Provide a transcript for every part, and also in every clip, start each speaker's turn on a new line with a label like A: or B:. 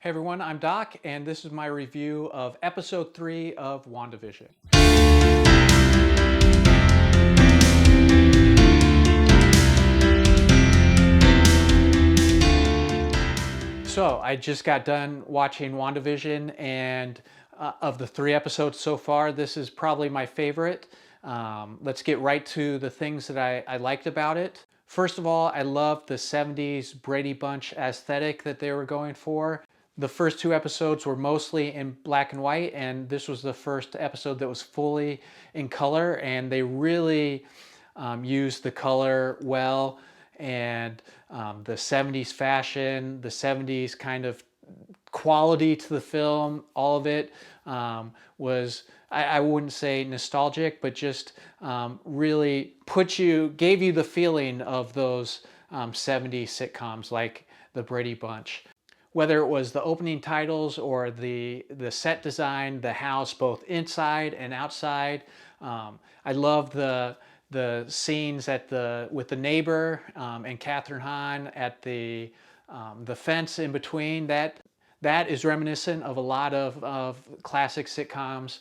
A: Hey everyone, I'm Doc, and this is my review of episode 3 of WandaVision. So, I just got done watching WandaVision, and of the 3 episodes so far, this is probably my favorite. Let's get right to the things that I liked about it. First of all, I loved the 70s Brady Bunch aesthetic that they were going for. The first 2 episodes were mostly in black and white, and this was the first episode that was fully in color, and they really used the color well, and the 70s fashion, the 70s kind of quality to the film, all of it was, I wouldn't say nostalgic, but just really gave you the feeling of those 70s sitcoms like The Brady Bunch. Whether it was the opening titles or the set design, the house, both inside and outside. I love the scenes with the neighbor and Kathryn Hahn at the fence in between. That is reminiscent of a lot of classic sitcoms.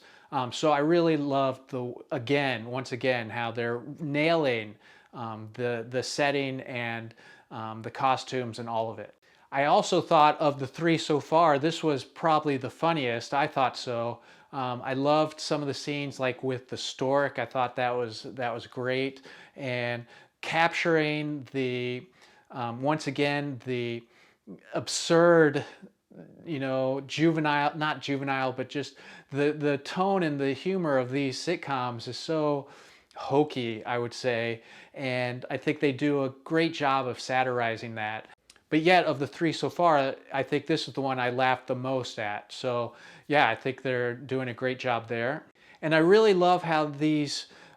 A: So I really loved once again, how they're nailing the setting and the costumes and all of it. I also thought of the 3 so far, this was probably the funniest. I thought so. I loved some of the scenes, like with the stork. I thought that was great, and capturing once again the absurd, juvenile, not juvenile, but just the tone and the humor of these sitcoms is so hokey, I would say, and I think they do a great job of satirizing that. But yet, of the 3 so far, I think this is the one I laughed the most at. So yeah, I think they're doing a great job there. And I really love how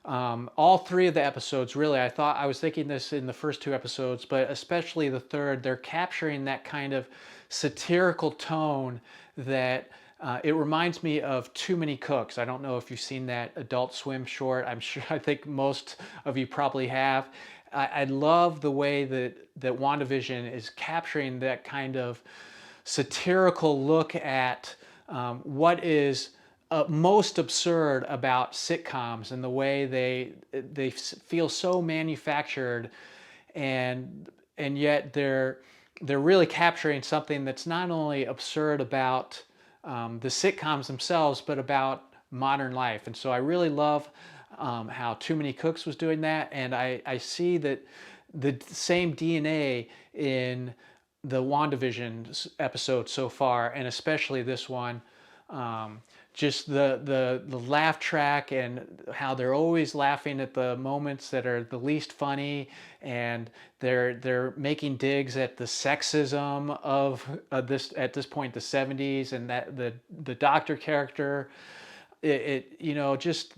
A: all 3 of the episodes, really, I was thinking this in the first 2 episodes, but especially the third, they're capturing that kind of satirical tone that it reminds me of Too Many Cooks. I don't know if you've seen that Adult Swim short. I think most of you probably have. I love the way that WandaVision is capturing that kind of satirical look at what is most absurd about sitcoms, and the way they feel so manufactured, and yet they're really capturing something that's not only absurd about the sitcoms themselves, but about modern life. And so I really love how Too Many Cooks was doing that, and I see that the same DNA in the WandaVision episode so far, and especially this one. Just the laugh track, and how they're always laughing at the moments that are the least funny, and they're making digs at the sexism of this, at this point, the 70s, and that the doctor character, just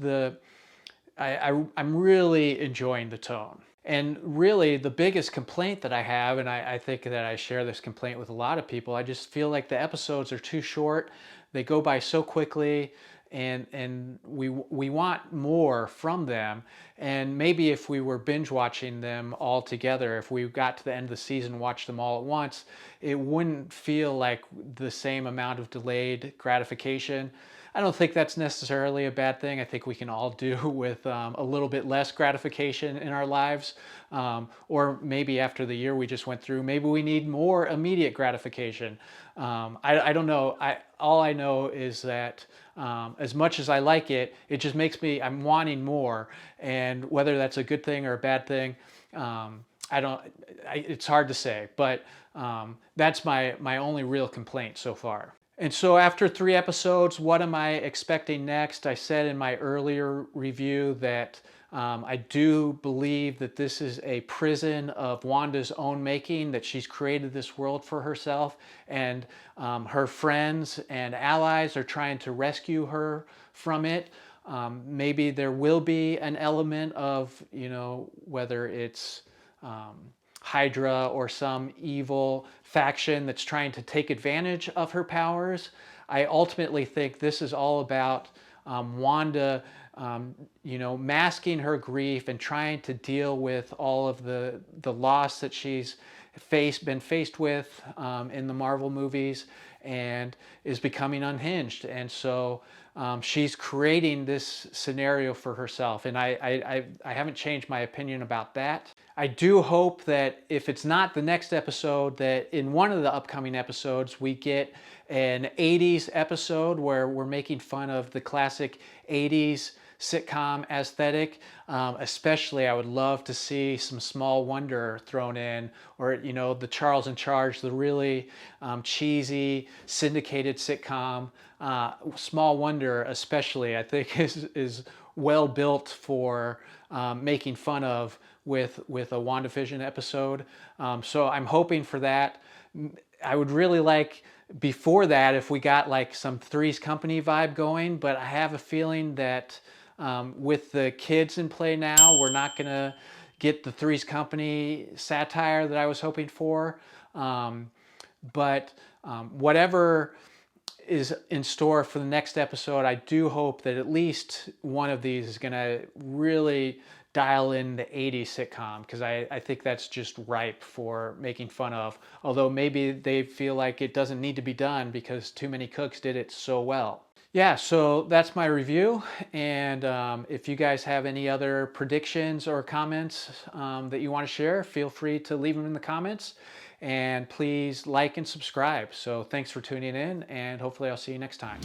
A: I'm really enjoying the tone. And really, the biggest complaint that I have, and I think that I share this complaint with a lot of people, I just feel like the episodes are too short. They go by so quickly, and we want more from them. And maybe if we were binge watching them all together, if we got to the end of the season, watched them all at once, it wouldn't feel like the same amount of delayed gratification. I don't think that's necessarily a bad thing. I think we can all do with a little bit less gratification in our lives. Or maybe after the year we just went through, maybe we need more immediate gratification. I don't know. All I know is that as much as I like it, it just makes I'm wanting more. And whether that's a good thing or a bad thing, it's hard to say. But that's my only real complaint so far. And so after 3 episodes, what am I expecting next? I said in my earlier review that I do believe that this is a prison of Wanda's own making, that she's created this world for herself, and her friends and allies are trying to rescue her from it. Maybe there will be an element of, whether it's Hydra or some evil faction that's trying to take advantage of her powers. I ultimately think this is all about Wanda, masking her grief and trying to deal with all of the loss that she's been faced with in the Marvel movies, and is becoming unhinged. And so she's creating this scenario for herself. And I haven't changed my opinion about that. I do hope that if it's not the next episode, that in one of the upcoming episodes we get an 80s episode where we're making fun of the classic 80s sitcom aesthetic. Especially, I would love to see some Small Wonder thrown in, or the Charles in Charge, the really cheesy syndicated sitcom. Small Wonder, especially, I think is well built for making fun of with a WandaVision episode. So I'm hoping for that. I would really like before that if we got like some Three's Company vibe going, but I have a feeling that with the kids in play now, we're not gonna get the Three's Company satire that I was hoping for. But whatever is in store for the next episode, I do hope that at least one of these is gonna really dial in the 80s sitcom, because I think that's just ripe for making fun of. Although maybe they feel like it doesn't need to be done because Too Many Cooks did it so well. Yeah, so that's my review. And if you guys have any other predictions or comments that you want to share, feel free to leave them in the comments. And please like and subscribe. So thanks for tuning in, and hopefully I'll see you next time.